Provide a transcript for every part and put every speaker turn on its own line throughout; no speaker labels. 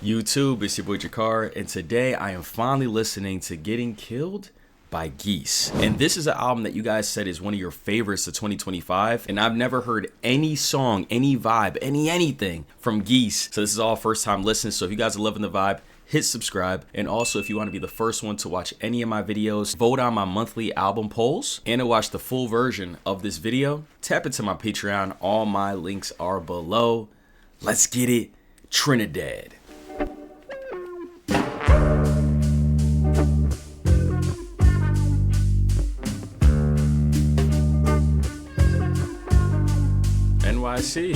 YouTube, it's your boy JaKar, and today I am finally listening to Getting Killed by Geese. And this is an album that you guys said is one of your favorites of 2025, and I've never heard any song, any vibe, anything from Geese. So this is all first time listening, so if you guys are loving the vibe, hit subscribe. And also, if you want to be the first one to watch any of my videos, vote on my monthly album polls, and to watch the full version of this video, tap into my Patreon. All my links are below. Let's get it, Trinidad. NYC.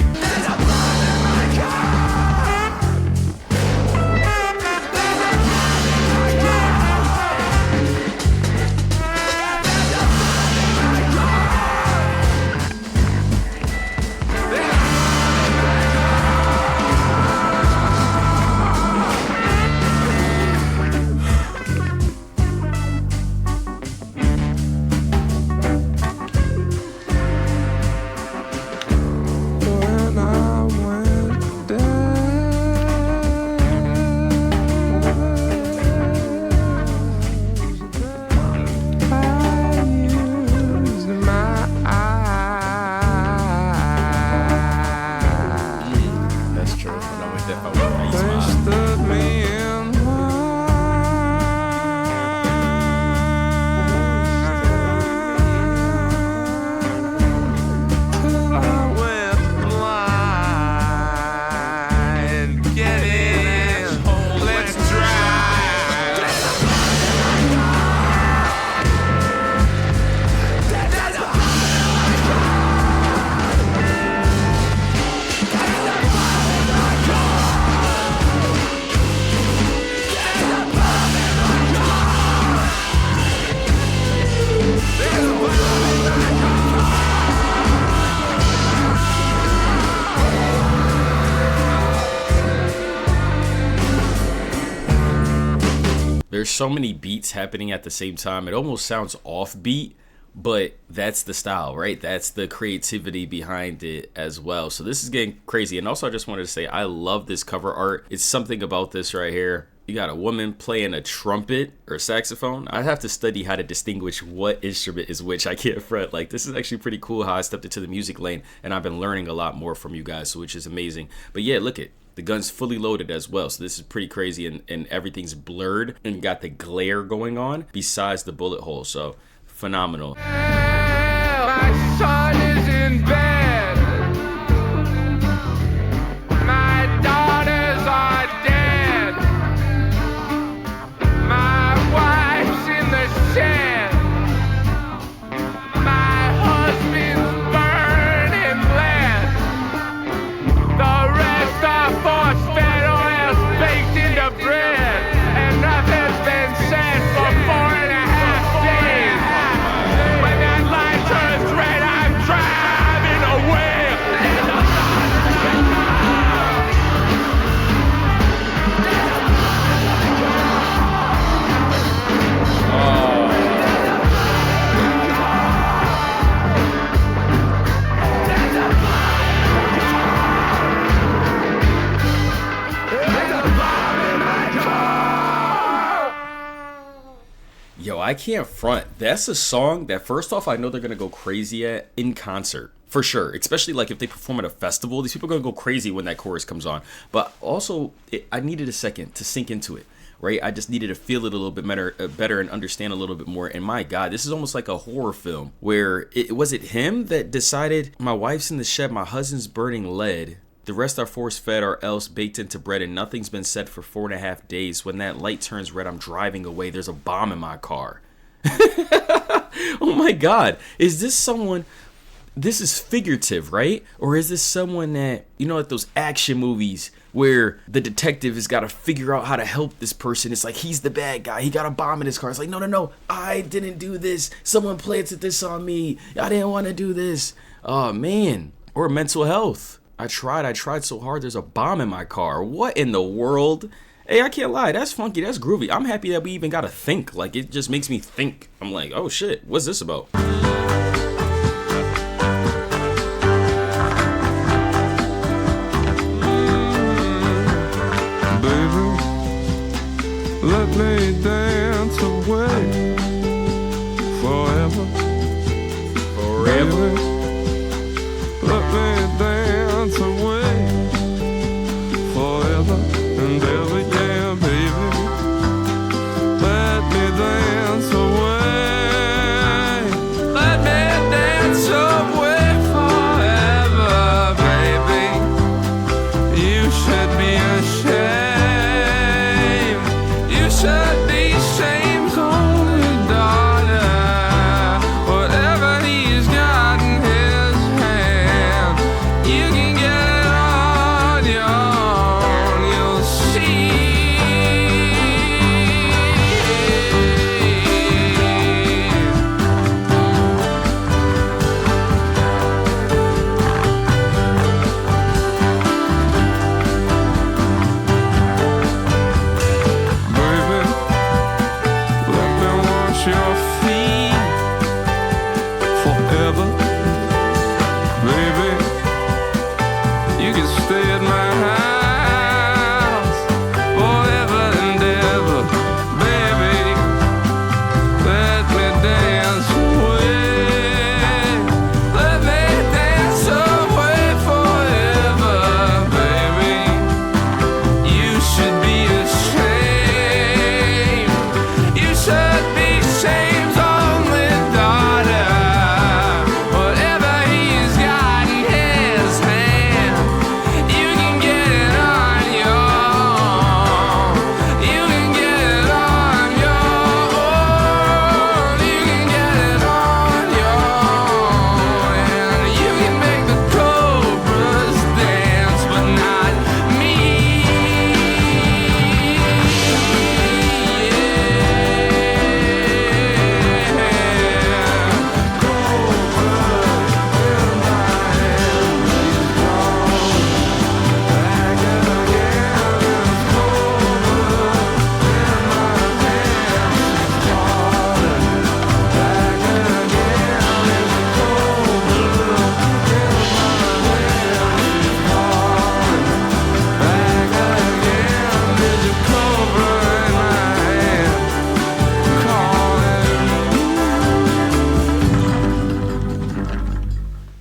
There's so many beats happening at the same time. It almost sounds offbeat, but that's the style, right? That's the creativity behind it as well. So this is getting crazy. And also, I just wanted to say, I love this cover art. It's something about this right here. You got a woman playing a trumpet or saxophone. I have to study how to distinguish what instrument is which. I can't front. Like, this is actually pretty cool how I stepped into the music lane, and I've been learning a lot more from you guys, which is amazing. But yeah, look it. The gun's fully loaded as well, so this is pretty crazy, and everything's blurred and got the glare going on besides the bullet hole, so phenomenal.
My son is in bed. My daughters are dead. My wife's in the shed. My husband's burning lead. The rest are force-fed oils baked into bread, and nothing's been said for 4.5 days. When that light turns red, I'm driving away.
Yo, I can't front. That's a song that, first off, I know they're gonna go crazy at in concert. For sure, especially like if they perform at a festival, these people are gonna go crazy when that chorus comes on. But also, I needed a second to sink into it, right? I just needed to feel it a little bit better and understand a little bit more. And my God, this is almost like a horror film where was it him that decided my wife's in the shed, my husband's burning lead. The rest are force-fed or else baked into bread, and nothing's been said for 4.5 days. When that light turns red, I'm driving away. There's a bomb in my car. Oh my God. Is this someone... This is figurative, right? Or is this someone that, you know, like those action movies where the detective has got to figure out how to help this person? It's like he's the bad guy. He got a bomb in his car. It's like, no. I didn't do this. Someone planted this on me. I didn't want to do this. Oh, man. Or mental health. I tried so hard. There's a bomb in my car. What in the world? Hey, I can't lie. That's funky. That's groovy. I'm happy that we even got to think. Like, it just makes me think. I'm like, oh shit, what's this about?
Baby,
you can stay at my house forever and ever, baby. Let me dance away. Let me dance away forever, baby. You should be ashamed. You should be shame's only daughter. Whatever he's got in his hand, you can get it on your own. You can get it on your own. You can get it on your own. And you can make the cobras dance, but not me.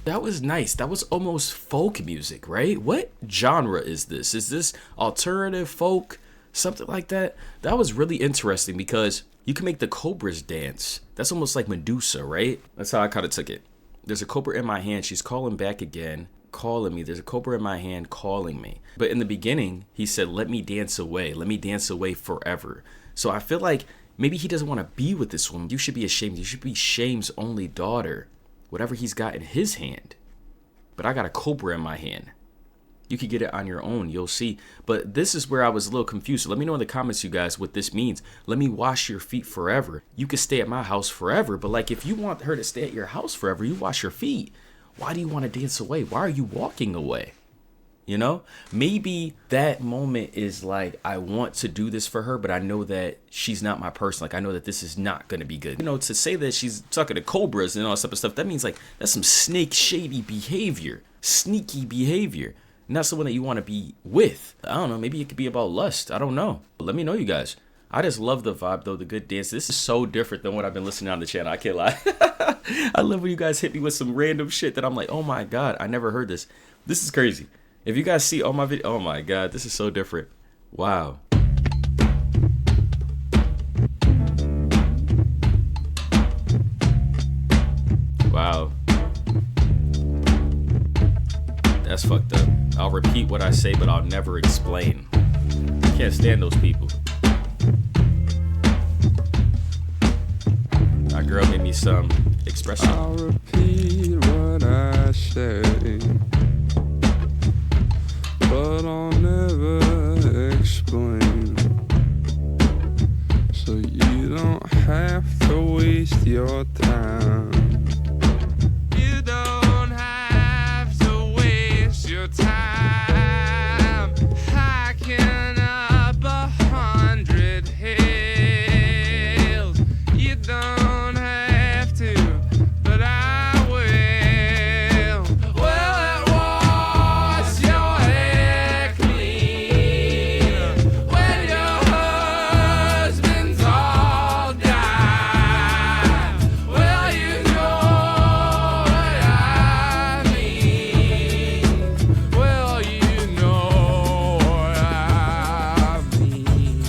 That was nice. That was almost folk music, right? What genre is this? Is this alternative folk? Something like that? That was really interesting because you can make the cobras dance. That's almost like Medusa, right? That's how I kind of took it. There's a cobra in my hand. She's calling back again, calling me. There's a cobra in my hand calling me. But in the beginning, he said, let me dance away. Let me dance away forever. So I feel like maybe he doesn't want to be with this woman. You should be ashamed. You should be Shame's only daughter. Whatever he's got in his hand. But I got a cobra in my hand. You could get it on your own. You'll see. But this is where I was a little confused. So let me know in the comments, you guys, what this means. Let me wash your feet forever. You could stay at my house forever. But like, if you want her to stay at your house forever, you wash your feet. Why do you want to dance away? Why are you walking away? You know, maybe that moment is like, I want to do this for her, but I know that she's not my person. Like, I know that this is not going to be good. You know, to say that she's talking to cobras and all that type of stuff, that means like, that's some snake shady behavior, sneaky behavior. Not someone that you want to be with. I don't know. Maybe it could be about lust. I don't know. But let me know, you guys. I just love the vibe, though, the good dance. This is so different than what I've been listening on the channel. I can't lie. I love when you guys hit me with some random shit that I'm like, oh my God, I never heard this. This is crazy. If you guys see all my videos, oh my God, this is so different. Wow. Wow. That's fucked up. I'll repeat what I say, but I'll never explain. Can't stand those people. My girl made me some espresso.
I'll repeat what I say, but I'll never explain. So you don't have to waste your time. You don't have to waste your time hiking up 100 hills. You don't have to, but I will. Well, it was your hair clean when your husband's all died. Well, you know what I mean. Well, you know what I mean.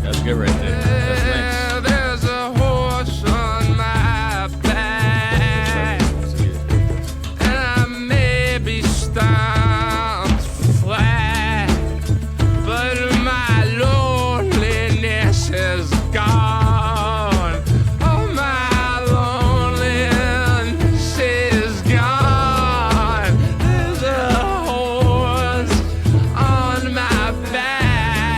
That's good right there. That's
Yeah, there's a horse on my back,
nice.
and I may be stomped flat, but my loneliness is gone. Oh, my loneliness is gone. There's a horse on my back.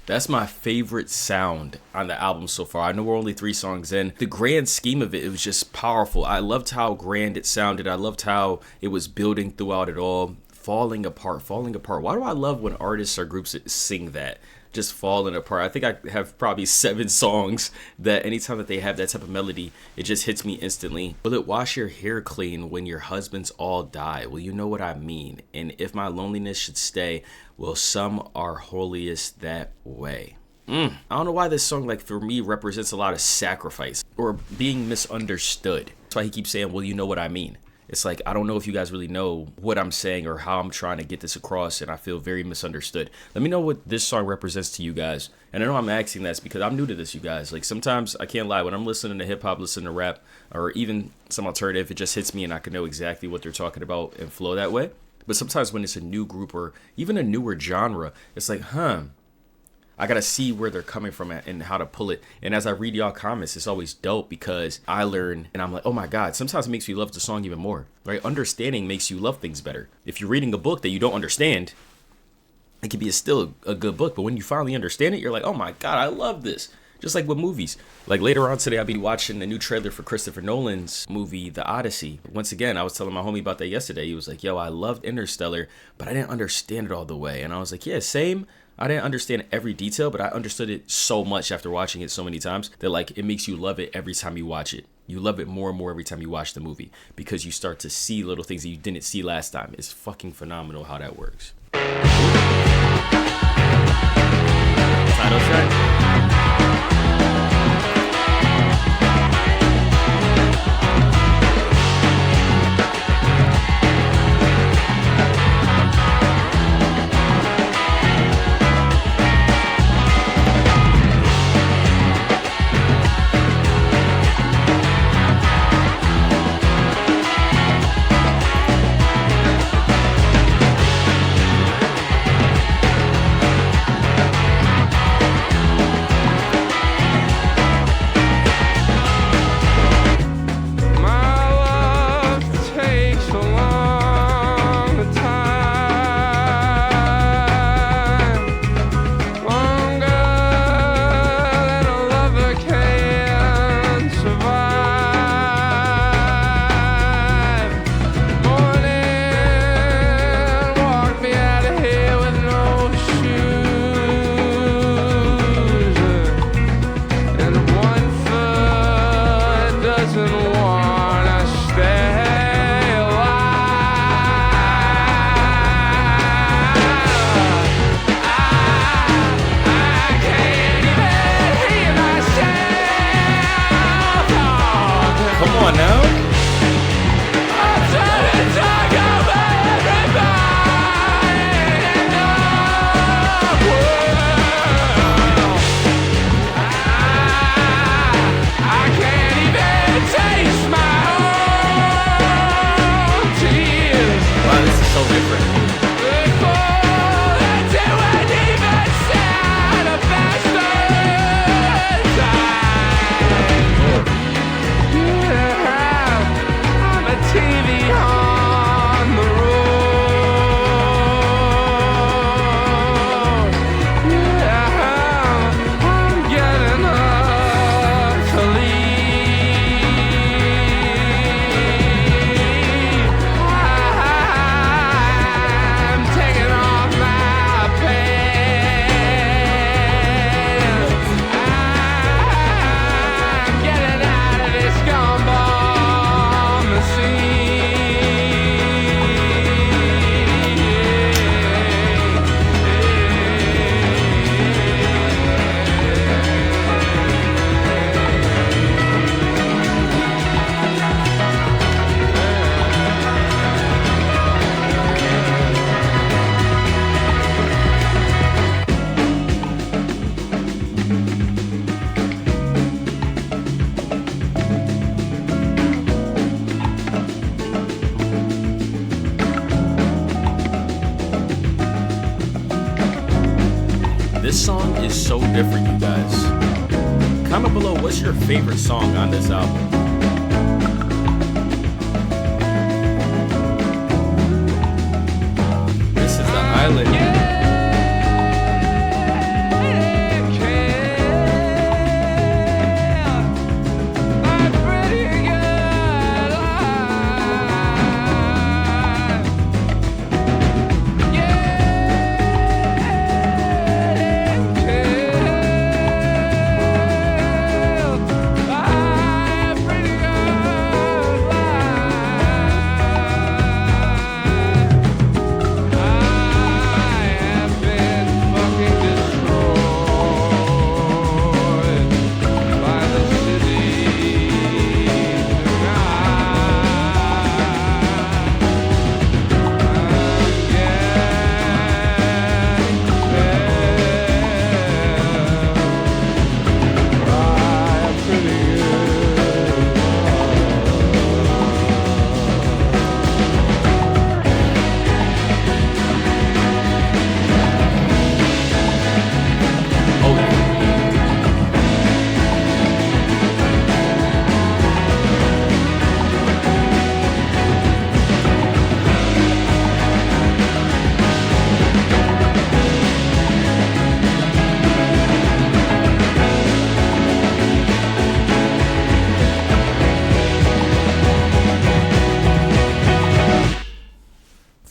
That's my favorite sound on the album so far. I know we're only 3 songs in. The grand scheme of it, it was just powerful. I loved how grand it sounded. I loved how it was building throughout it all. Falling apart. Why do I love when artists or groups sing that? Just falling apart. I think I have probably 7 songs that anytime that they have that type of melody, it just hits me instantly. Will it wash your hair clean when your husbands all die? Well, you know what I mean. And if my loneliness should stay, well, some are holiest that way. I don't know why this song, like, for me, represents a lot of sacrifice or being misunderstood. That's why he keeps saying, well, you know what I mean. It's like, I don't know if you guys really know what I'm saying or how I'm trying to get this across, and I feel very misunderstood. Let me know what this song represents to you guys. And I know I'm asking this because I'm new to this, you guys. Like, sometimes, I can't lie, when I'm listening to hip-hop, listening to rap, or even some alternative, it just hits me and I can know exactly what they're talking about and flow that way. But sometimes when it's a new group or even a newer genre, it's like, I gotta see where they're coming from and how to pull it. And as I read y'all comments, it's always dope because I learn and I'm like, oh my God, sometimes it makes me love the song even more, right? Understanding makes you love things better. If you're reading a book that you don't understand, it can be still a good book. But when you finally understand it, you're like, oh my God, I love this. Just like with movies. Like later on today, I'll be watching the new trailer for Christopher Nolan's movie, The Odyssey. Once again, I was telling my homie about that yesterday. He was like, yo, I loved Interstellar, but I didn't understand it all the way. And I was like, yeah, same. I didn't understand every detail, but I understood it so much after watching it so many times that, like, it makes you love it every time you watch it. You love it more and more every time you watch the movie because you start to see little things that you didn't see last time. It's fucking phenomenal how that works. Title track. This song is so different, you guys. Comment below, what's your favorite song on this album? This is the island.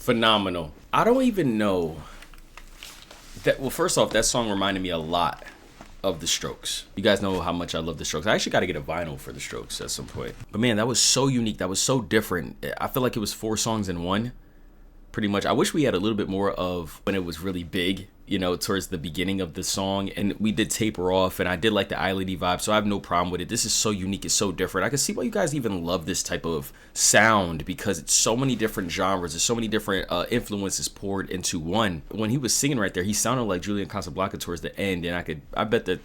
Phenomenal. I don't even know that. Well, first off, that song reminded me a lot of The Strokes. You guys know how much I love The Strokes. I actually got to get a vinyl for The Strokes at some point. But man, that was so unique. That was so different. I feel like it was 4 songs in one, pretty much. I wish we had a little bit more of when it was really big, you know, towards the beginning of the song. And we did taper off, and I did like the ILoveJinshi vibe, so I have no problem with it. This is so unique. It's so different. I can see why you guys even love this type of sound, because it's so many different genres. There's so many different influences poured into one. When he was singing right there, he sounded like Julian Casablanca towards the end, and I bet that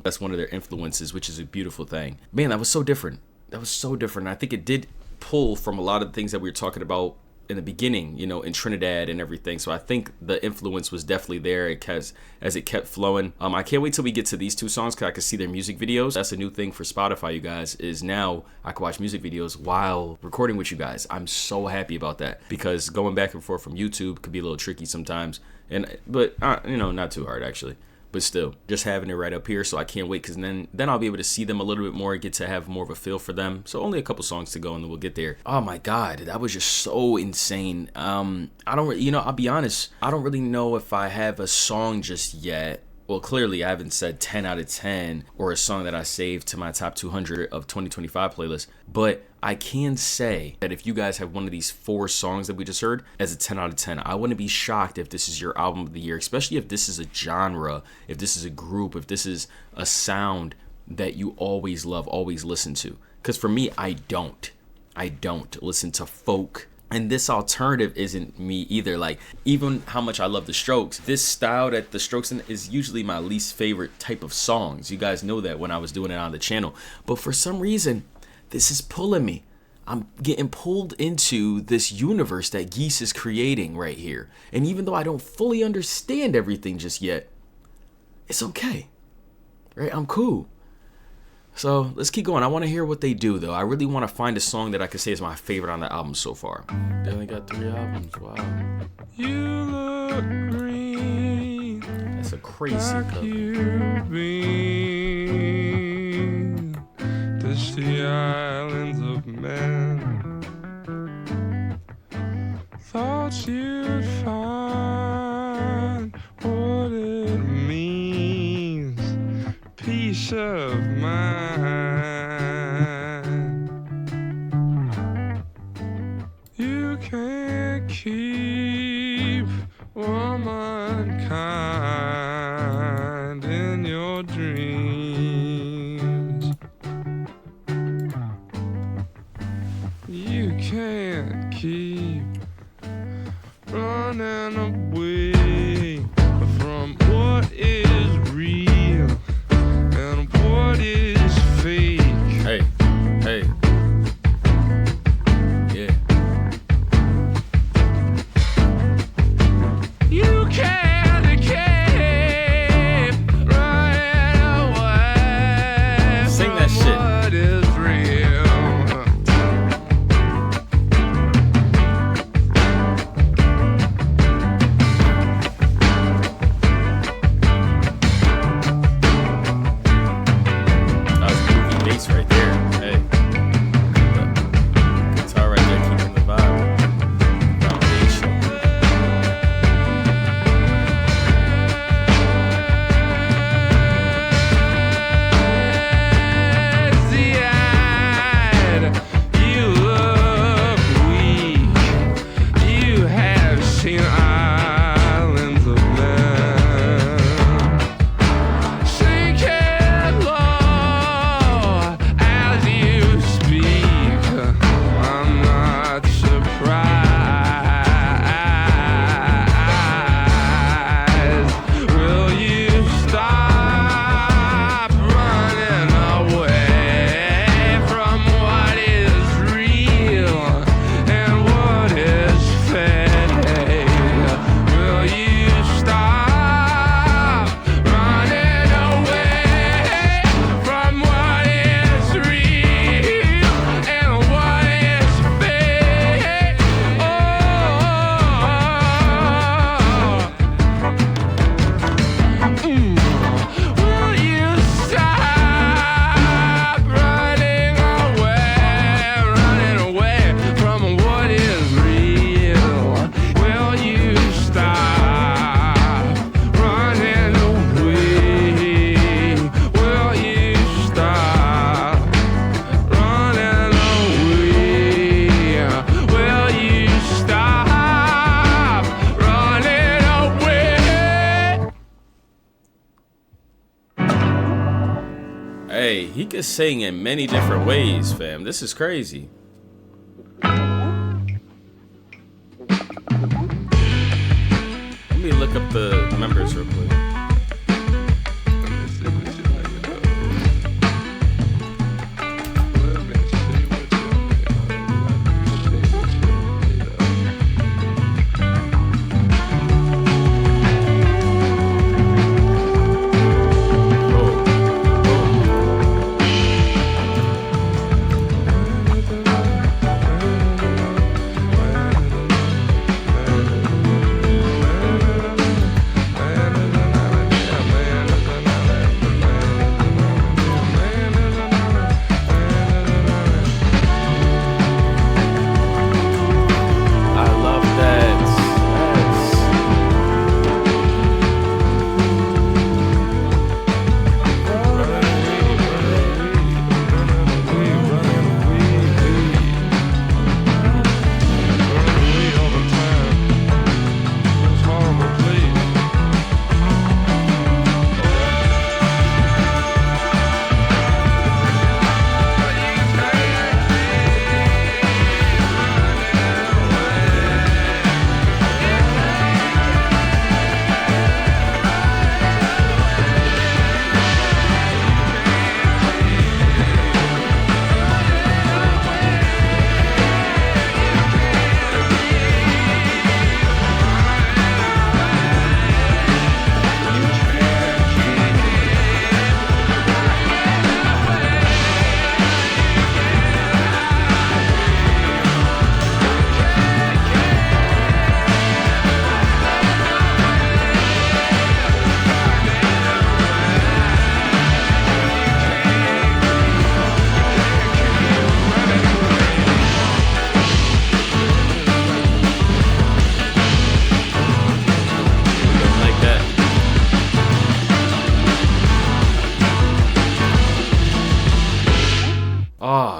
that's one of their influences, which is a beautiful thing. Man, that was so different. That was so different. I think it did pull from a lot of the things that we were talking about in the beginning, you know, in Trinidad and everything. So I think the influence was definitely there as it kept flowing. I can't wait till we get to these 2 songs, because I can see their music videos. That's a new thing for Spotify, you guys, is now I can watch music videos while recording with you guys. I'm so happy about that, because going back and forth from YouTube could be a little tricky sometimes. But you know, not too hard actually. But still, just having it right up here, so I can't wait, because then I'll be able to see them a little bit more, get to have more of a feel for them. So only a couple songs to go, and then we'll get there. Oh my God, that was just so insane. I don't, you know, I'll be honest, I don't really know if I have a song just yet. Well, clearly I haven't said 10 out of 10 or a song that I saved to my top 200 of 2025 playlist, but I can say that if you guys have one of these 4 songs that we just heard as a 10 out of 10, I wouldn't be shocked if this is your album of the year, especially if this is a genre, if this is a group, if this is a sound that you always love, always listen to. Because for me, I don't listen to folk. And this alternative isn't me either. Like, even how much I love The Strokes, this style that The Strokes in is usually my least favorite type of songs. You guys know that when I was doing it on the channel. But for some reason, this is pulling me. I'm getting pulled into this universe that Geese is creating right here. And even though I don't fully understand everything just yet, it's okay. Right? I'm cool. So let's keep going. I want to hear what they do, though. I really want to find a song that I could say is my favorite on the album so far. They only got 3 albums. Wow.
You look green.
That's a crazy
like
cover.
you've been to the islands of men. Thought you'd find what it means. Peace of mind. You can't keep womankind in your dreams. You can't keep running away from what is real and what is fake.
Hey. Yeah.
You can't keep running away
Sing
from
that shit.
what is real.
he could sing in many different ways, fam. This is crazy. Let me look up the members real quick.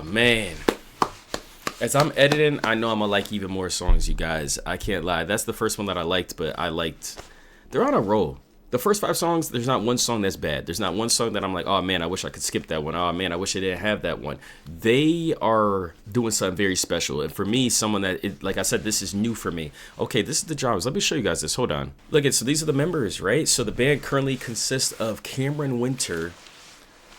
Man, as I'm editing, I know I'm gonna like even more songs, you guys. I can't lie. That's the first one that I liked, but they're on a roll. The first 5 songs, there's not one song that's bad. There's not one song that I'm like, oh man, I wish I could skip that one. Oh man, I wish I didn't have that one. They are doing something very special. And for me, someone that, like I said, this is new for me. Okay, this is the drums. Let me show you guys this. Hold on. Look at, so these are the members, right? So the band currently consists of Cameron Winter,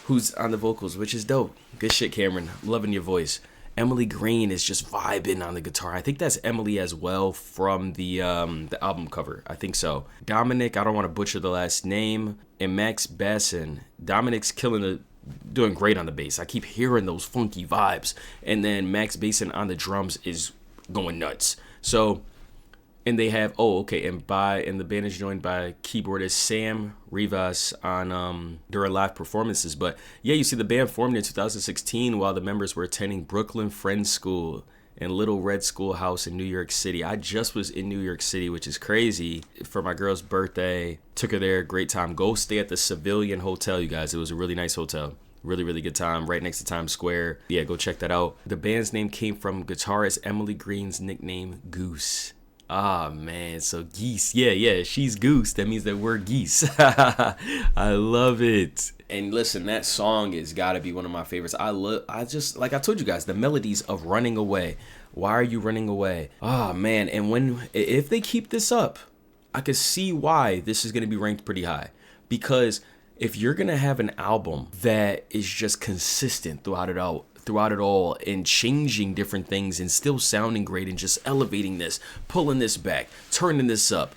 who's on the vocals, which is dope. Good shit, Cameron. I'm loving your voice. Emily Green is just vibing on the guitar. I think that's Emily as well from the album cover. I think so. Dominic, I don't want to butcher the last name, and Max Basson. Dominic's doing great on the bass. I keep hearing those funky vibes. And then Max Basson on the drums is going nuts. So, and they have, and the band is joined by keyboardist Sam Rivas on during live performances. But yeah, you see the band formed in 2016 while the members were attending Brooklyn Friends School and Little Red Schoolhouse in New York City. I just was in New York City, which is crazy, for my girl's birthday. Took her there, great time. Go stay at the Civilian Hotel, you guys. It was a really nice hotel. Really, really good time, right next to Times Square. Yeah, go check that out. The band's name came from guitarist Emily Green's nickname, Goose. Ah, man, so Geese. Yeah, she's Goose. That means that we're Geese. I love it. And listen, that song has got to be one of my favorites. I just, like I told you guys, the melodies of Running Away. Why are you running away? Ah, man, and if they keep this up, I could see why this is going to be ranked pretty high. Because if you're going to have an album that is just consistent throughout it all and changing different things and still sounding great and just elevating this, pulling this back, turning this up,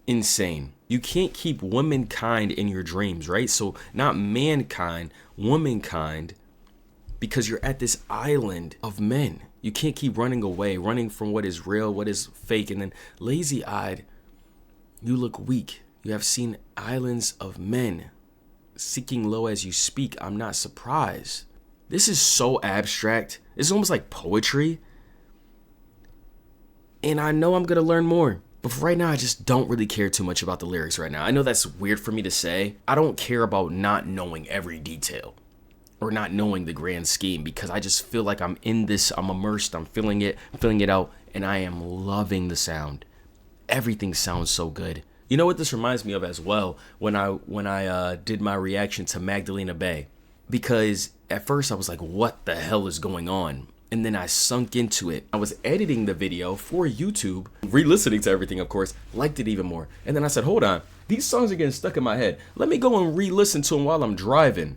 insane. You can't keep womankind in your dreams, right? So not mankind, womankind, because you're at this island of men. You can't keep running away, running from what is real, what is fake. And then lazy-eyed, you look weak. You have seen islands of men seeking low as you speak. I'm not surprised. This is so abstract. It's almost like poetry. And I know I'm going to learn more. But for right now, I just don't really care too much about the lyrics right now. I know that's weird for me to say. I don't care about not knowing every detail or not knowing the grand scheme, because I just feel like I'm in this. I'm immersed. I'm feeling it out. And I am loving the sound. Everything sounds so good. You know what this reminds me of as well? When I did my reaction to Magdalena Bay. because at first I was like, what the hell is going on? And then I sunk into it. I was editing the video for YouTube, re-listening to everything, of course, liked it even more. And then I said, hold on, these songs are getting stuck in my head. Let me go and re-listen to them while I'm driving.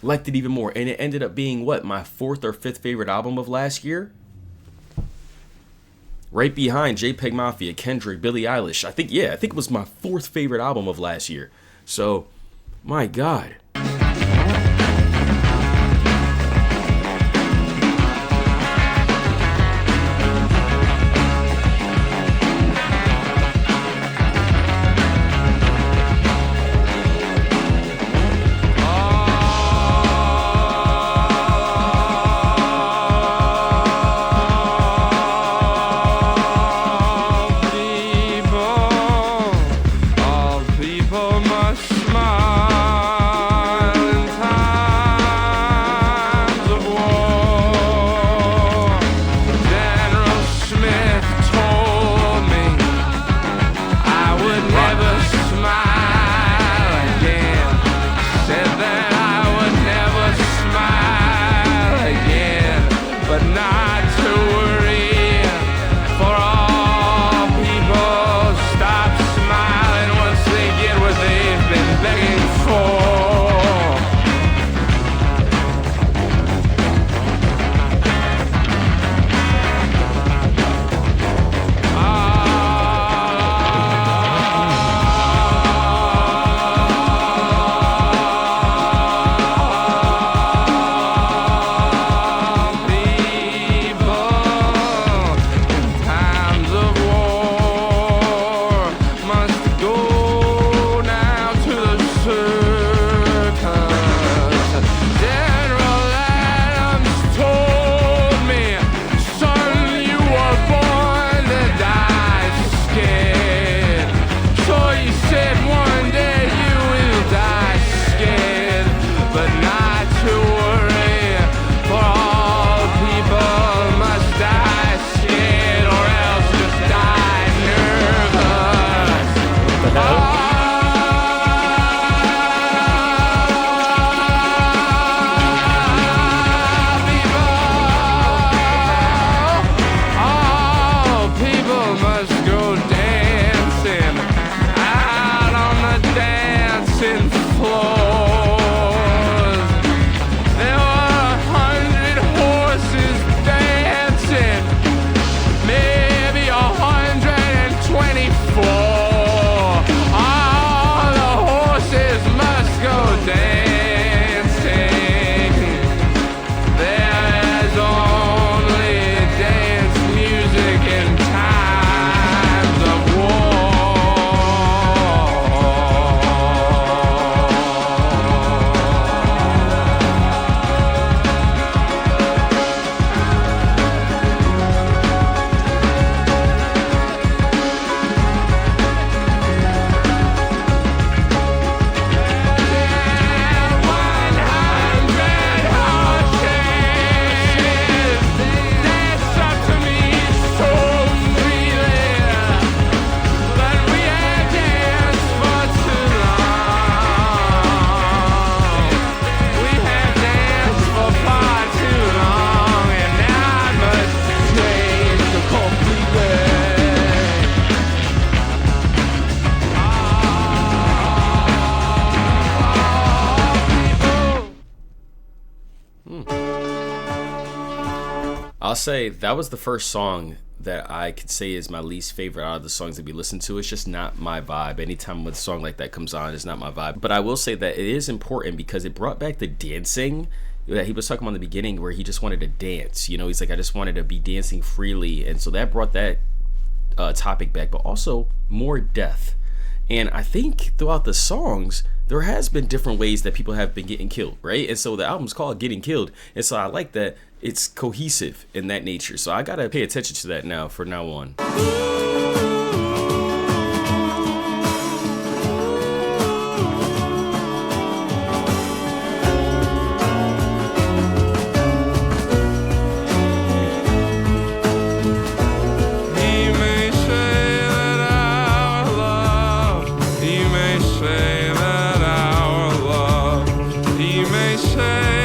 Liked it even more. And it ended up being, what, my 4th or 5th favorite album of last year? Right behind JPEG Mafia, Kendrick, Billie Eilish. I think it was my 4th favorite album of last year. So, my God. I'll say that was the first song that I could say is my least favorite out of the songs that we listen to. It's just not my vibe. Anytime a song like that comes on, it's not my vibe. But I will say that it is important because it brought back the dancing that he was talking about in the beginning, where he just wanted to dance. You know, he's like, I just wanted to be dancing freely. And so that brought that topic back, but also more death. And I think throughout the songs, there has been different ways that people have been getting killed, right? And so the album's called Getting Killed. And so I like that it's cohesive in that nature. So I gotta pay attention to that now, from now on.
Say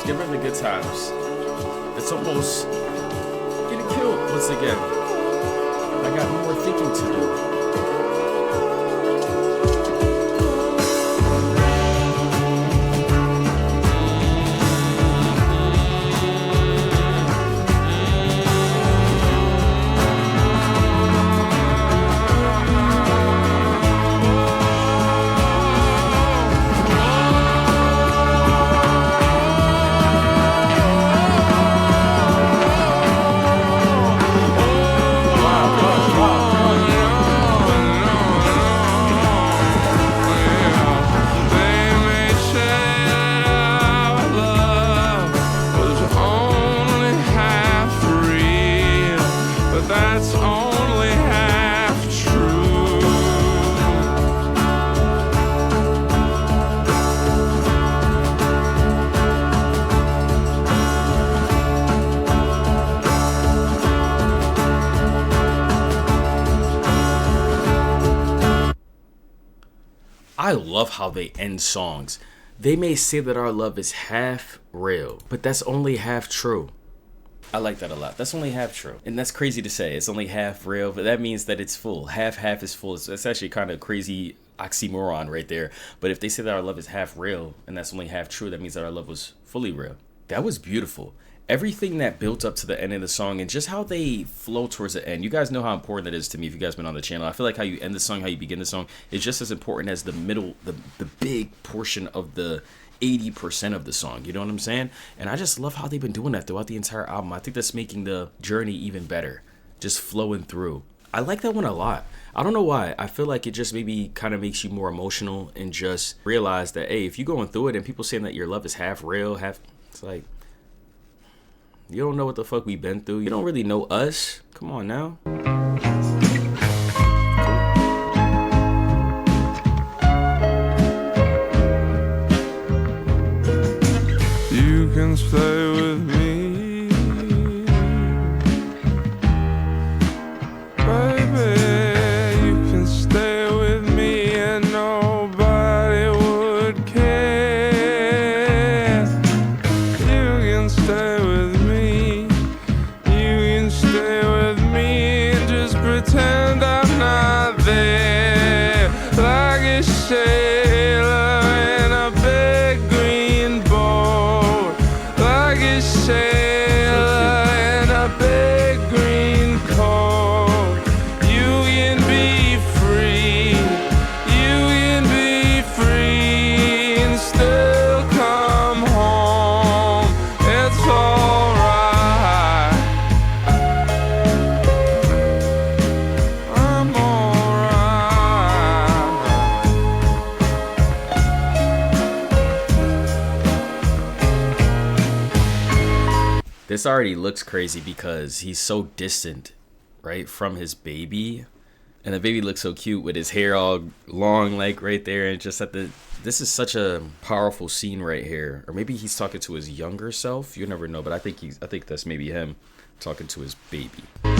times. Give her the good times. It's almost getting killed once again. I got more thinking to do. I love how they end songs. They may say that our love is half real, but that's only half true. I like that a lot. That's only half true. And that's crazy to say. It's only half real, but that means that it's full. Half is full. It's actually kind of crazy oxymoron right there. But if they say that our love is half real and that's only half true, that means that our love was fully real. That was beautiful. Everything that built up to the end of the song and just how they flow towards the end. You guys know how important that is to me if you guys been on the channel. I feel like how you end the song, how you begin the song is just as important as the middle, the big portion of the 80% of the song. You know what I'm saying? And I just love how they've been doing that throughout the entire album. I think that's making the journey even better. Just flowing through. I like that one a lot. I don't know why. I feel like it just maybe kind of makes you more emotional and just realize that, hey, if you're going through it and people saying that your love is half real, it's like, you don't know what the fuck we've been through. You don't really know us. Come on now.
You can stay with me, baby. You can stay with me and nobody would care. You can stay with me. You can stay with me and just pretend I'm not there. Like a sailor in a big green boat. Like a sailor in a big green coat. You can be free. You can be free and still come home. It's alright. I'm alright.
This already looks crazy because he's so distant, right, from his baby. And the baby looks so cute with his hair all long, like right there. And just at this is such a powerful scene right here. Or maybe he's talking to his younger self. You never know, but I think that's maybe him talking to his baby.
You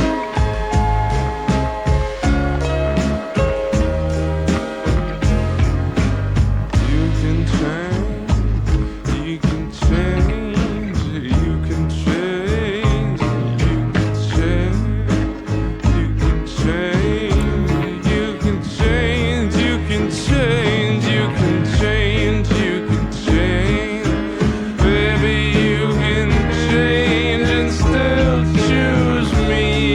can change, you can change, you can change, you can change, you can change, you can change, you can change, you can change, baby, you can change and still choose me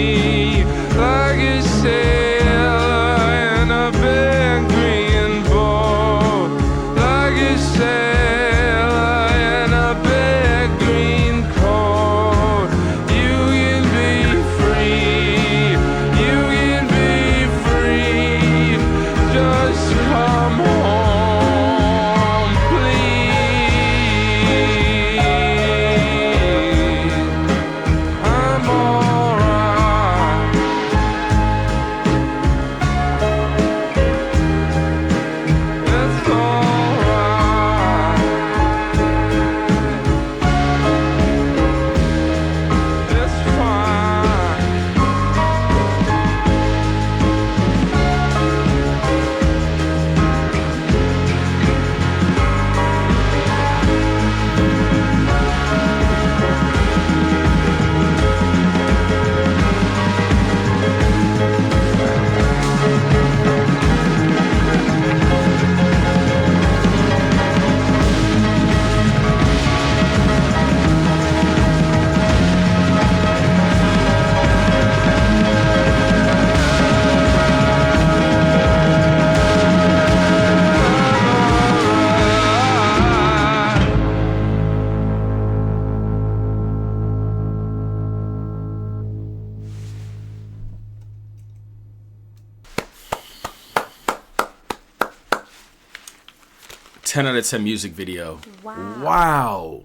10 out of 10 music video.
Wow.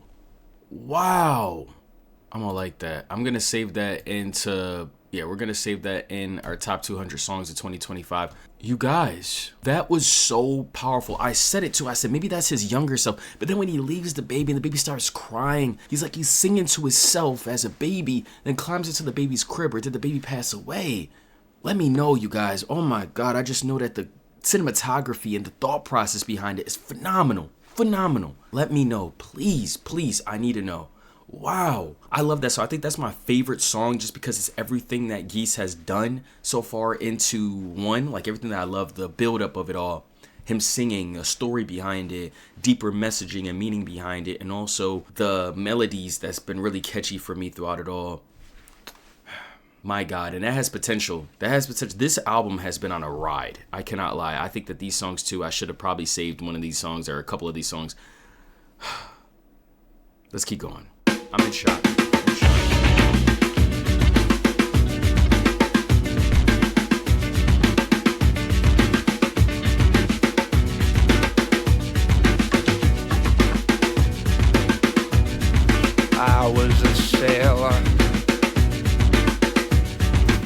Wow. I'm gonna like that. I'm gonna save that into, we're gonna save that in our top 200 songs of 2025. You guys, that was so powerful. I said it too. I said maybe that's his younger self. But then when he leaves the baby and the baby starts crying, he's like he's singing to himself as a baby, then climbs into the baby's crib. Or did the baby pass away? Let me know, you guys. Oh my God, I just know that the cinematography and the thought process behind it is phenomenal. Phenomenal. Let me know. Please, please, I need to know. Wow. I love that song. I think that's my favorite song just because it's everything that Geese has done so far into one. Like everything that I love, the buildup of it all. Him singing, a story behind it, deeper messaging and meaning behind it, and also the melodies that's been really catchy for me throughout it all. My God, and that has potential. That has potential. This album has been on a ride. I cannot lie. I think that these songs too, I should have probably saved one of these songs or a couple of these songs. Let's keep going. I'm in shock.
I was a sailor.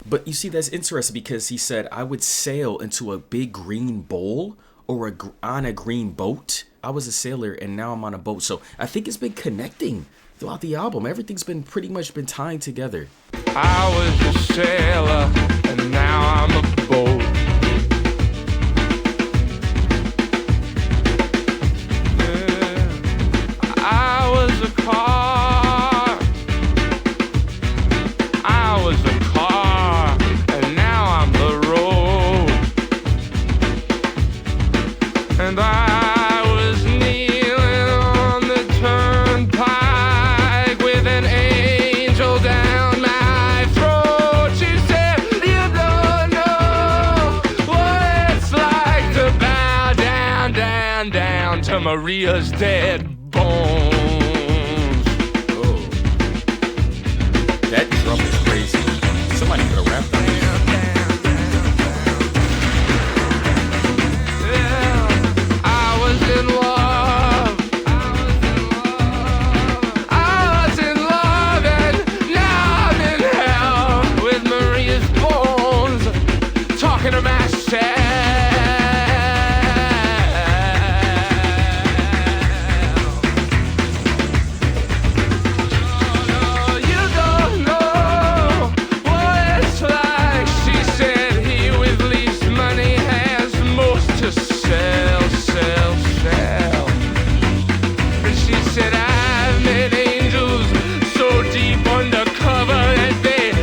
But you see, that's interesting because he said, I would sail into a big green bowl or on a green boat. I was a sailor and now I'm on a boat. So I think it's been connecting throughout the album. Everything's been pretty much been tying together.
I was a sailor and now I'm a boat. Yeah. I was a car. I was a car and now I'm the road. And I was kneeling on the turnpike with an angel down my throat. She said, you don't know what it's like to bow down, down, down to Maria's dead bones.
Oh. That drum is crazy. Somebody could have rapped on it.
In love. I was in love and now I'm in hell with Maria's bones talking to myself. Oh, you don't know what it's like. She said he with least money has most to sell, sell. And she said, I've met angels so deep undercover that they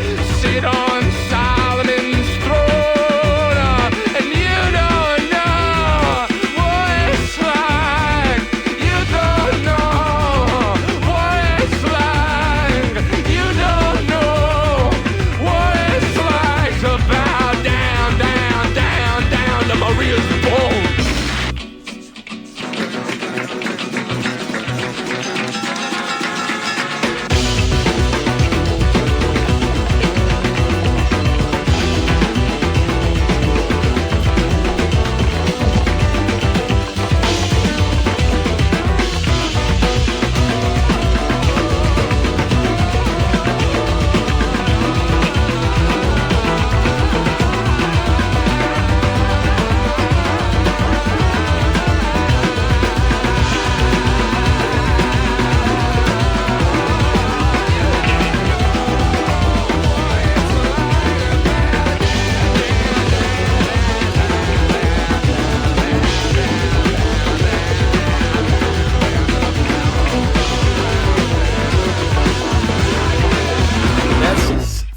sit on Solomon's throne. And you don't know what it's like. You don't know what it's like. You don't know what it's like to bow down, down, down, down to Maria's bones.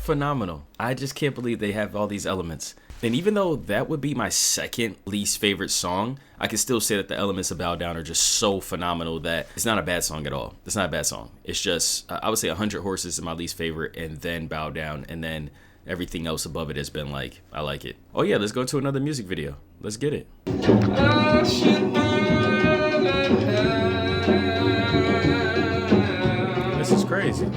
Phenomenal. I just can't believe they have all these elements. And even though that would be my second least favorite song, I can still say that the elements of Bow Down are just so phenomenal that it's not a bad song at all. It's not a bad song. It's just, I would say 100 Horses is my least favorite, and then Bow Down, and then everything else above it has been like, I like it. Oh yeah, let's go to another music video. Let's get it. This is crazy.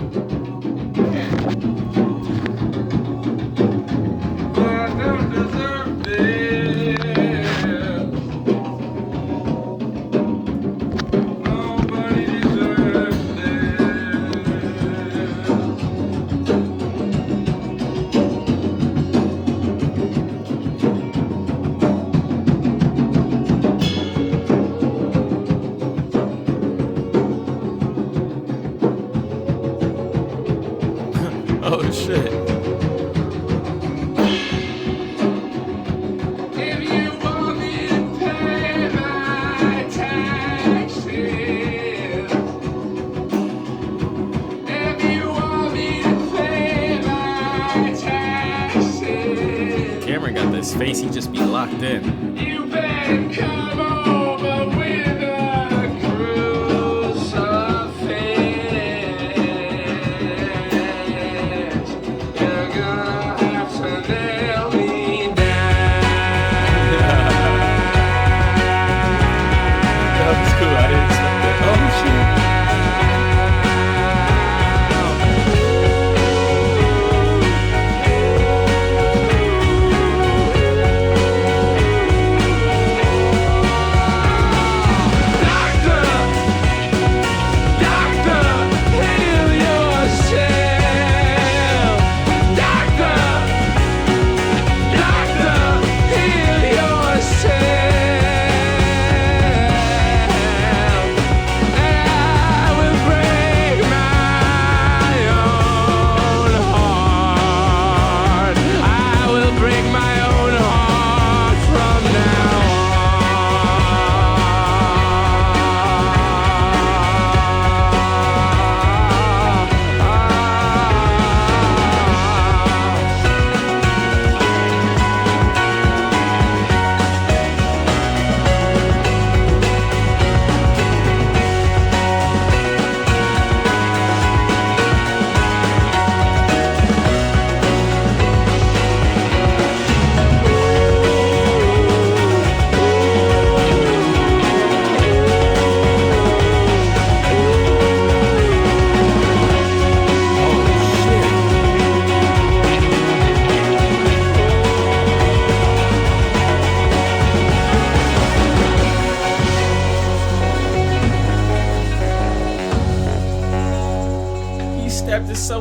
Oh shit.
If you want me to pay my taxes, if you want me to pay my taxes,
Cameron got this face, he just be locked in.
you better come over with a crucifix. You're gonna have to nail me down.
That was cool, I didn't expect that. Oh shit.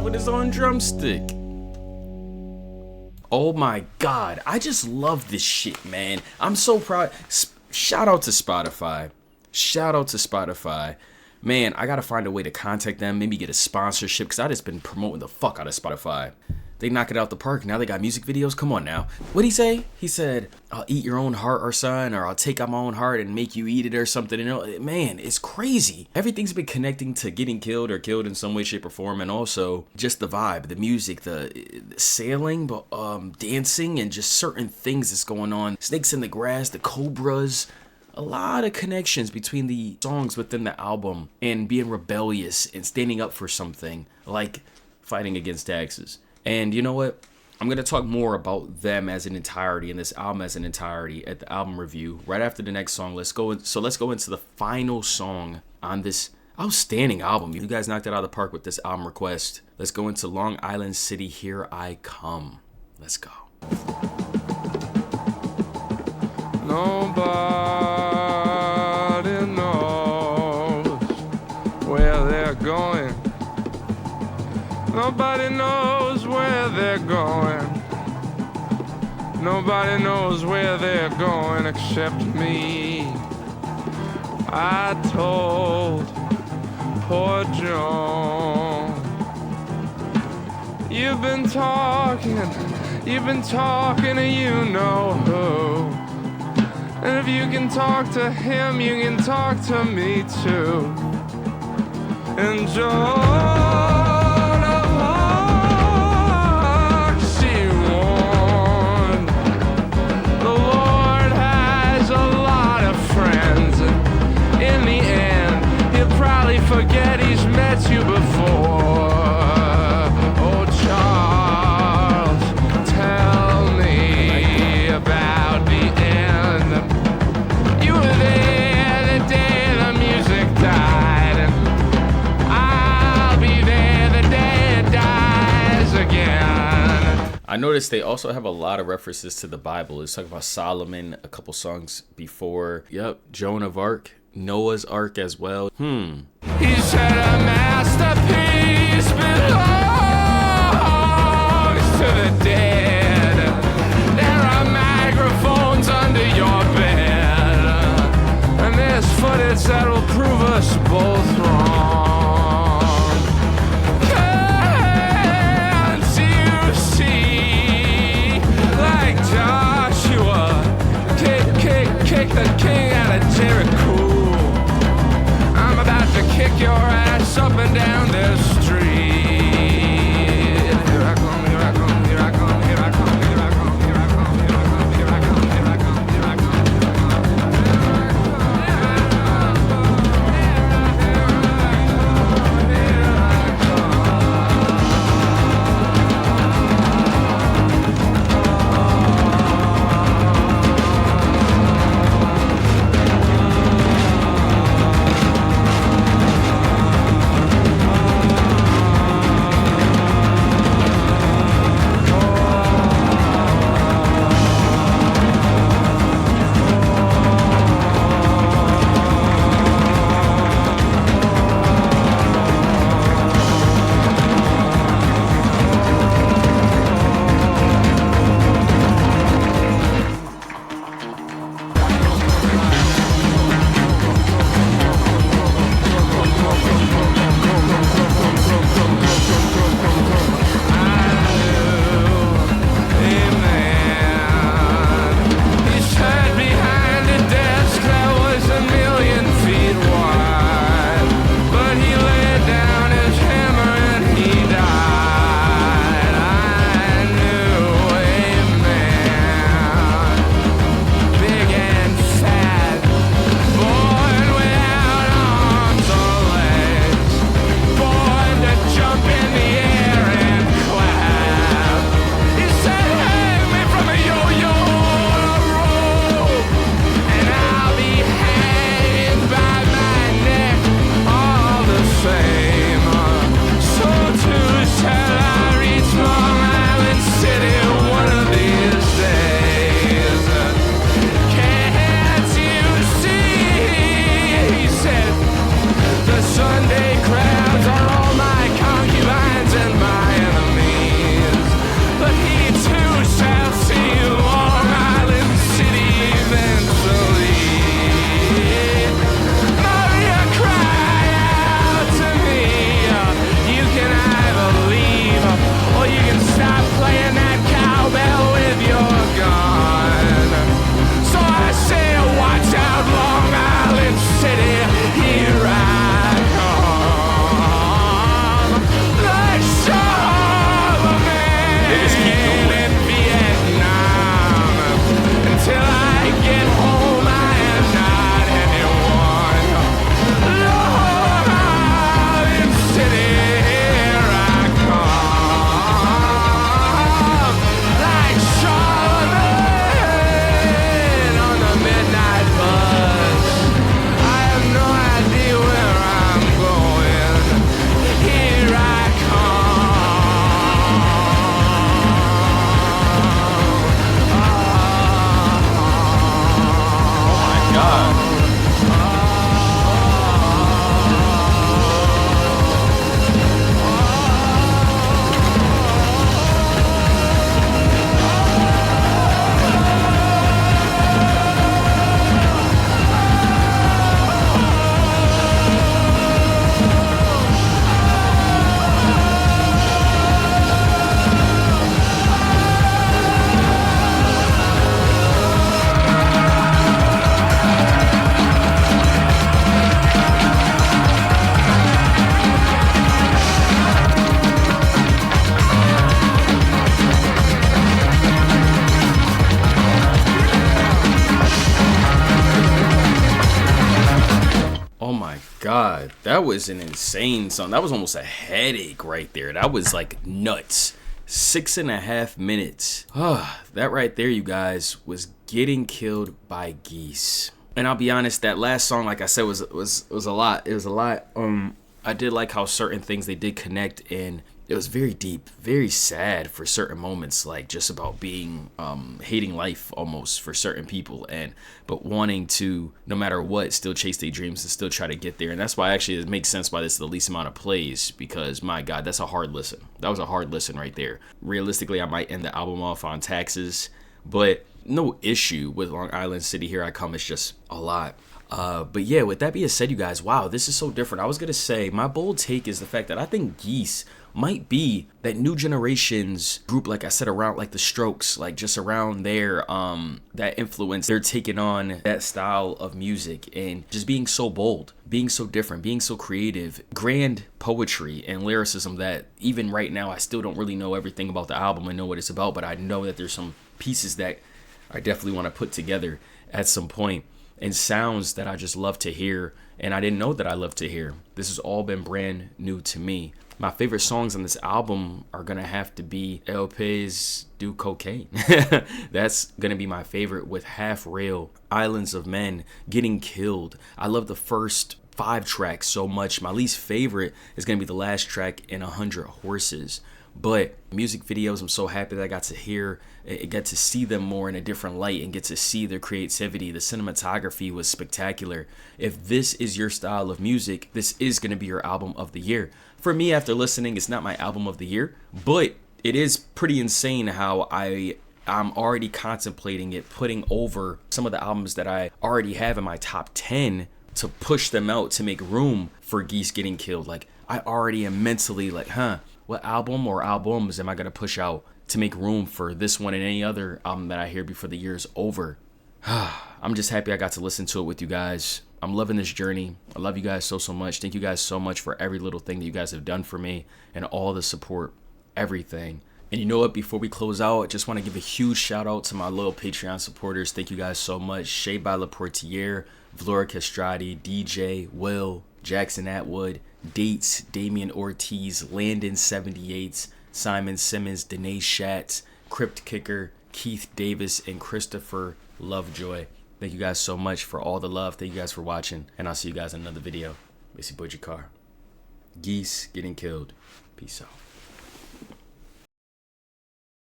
With his own drumstick. Oh my god, I just love this shit, man. I'm so proud. Shout out to Spotify. Shout out to Spotify. Man, I gotta find a way to contact them, maybe get a sponsorship, because I just been promoting the fuck out of Spotify. They knock it out the park. Now they got music videos. Come on now. What'd he say? He said, I'll eat your own heart or son, or I'll take out my own heart and make you eat it or something. You know, man, it's crazy. Everything's been connecting to getting killed or killed in some way, shape, or form. And also just the vibe, the music, the sailing, but dancing, and just certain things that's going on. Snakes in the grass, the cobras. A lot of connections between the songs within the album and being rebellious and standing up for something like fighting against taxes. And you know what? I'm going to talk more about them as an entirety and this album as an entirety at the album review right after the next song. Let's go into the final song on this outstanding album. You guys knocked it out of the park with this album request. Let's go into Long Island City, Here I Come. Let's go.
Nobody knows where they're going. Nobody knows where they're going. Nobody knows where they're going except me. I told poor Joan. You've been talking to you know who. And if you can talk to him, you can talk to me too. And Joan, forget he's met you before. Oh, Charles, tell me about the end. You were there the day the music died, and I'll be there the day it dies again.
I noticed they also have a lot of references to the Bible. It's talking about Solomon a couple songs before. Yep, Joan of Arc. Noah's Ark as well.
He said a masterpiece belongs to the dead. There are microphones under your bed, and there's footage that will prove us both wrong. Can't
That was an insane song. That was almost a headache right there. That was like nuts. 6.5 minutes. That right there, you guys, was Getting Killed by Geese. And I'll be honest, that last song, like I said, was a lot. It was a lot. I did like how certain things they did connect, and it was very deep, very sad for certain moments, like just about being hating life almost for certain people, but wanting to, no matter what, still chase their dreams and still try to get there. And that's why actually it makes sense why this is the least amount of plays, because my God, that's a hard listen. That was a hard listen right there. Realistically, I might end the album off on taxes, but no issue with Long Island City, Here I Come. It's just a lot. But yeah, with that being said, you guys, wow, this is so different. I was gonna say my bold take is the fact that I think Geese might be that new generation's group, like I said, around like the Strokes, like just around there, that influence. They're taking on that style of music and just being so bold, being so different, being so creative, grand poetry and lyricism that even right now I still don't really know everything about the album and know what it's about, but I know that there's some pieces that I definitely want to put together at some point, and sounds that I just love to hear and I didn't know that I loved to hear. This has all been brand new to me. My favorite songs on this album are gonna have to be LP's Do Cocaine. That's gonna be my favorite, with Half Rail, Islands of Men, Getting Killed. I love the first 5 tracks so much. My least favorite is gonna be the last track in 100 Horses. But music videos, I'm so happy that I got to see them more in a different light and get to see their creativity. The cinematography was spectacular. If this is your style of music, this is going to be your album of the year. For me, after listening, it's not my album of the year, but it is pretty insane how I'm already contemplating it, putting over some of the albums that I already have in my top 10 to push them out to make room for Geese Getting Killed. Like, I already am mentally like, what album or albums am I going to push out to make room for this one and any other album that I hear before the year is over? I'm just happy I got to listen to it with you guys. I'm loving this journey. I love you guys so much. Thank you guys so much for every little thing that you guys have done for me and all the support, everything. And you know what? Before we close out, I just want to give a huge shout out to my loyal Patreon supporters. Thank you guys so much. Shay by Portier, Vlora, Kastrati, DJ, Will, Jaxon, Atwood, Dates, Damien, Ortiz, Landon 78, Simon Simmons, Danae, Schatz, Crypt, kickr, Keith Davis, and Christopher Lovejoy. Thank you guys so much for all the love. Thank you guys for watching, and I'll see you guys in another video. It's your boy JaKar. Geese Getting Killed. Peace out.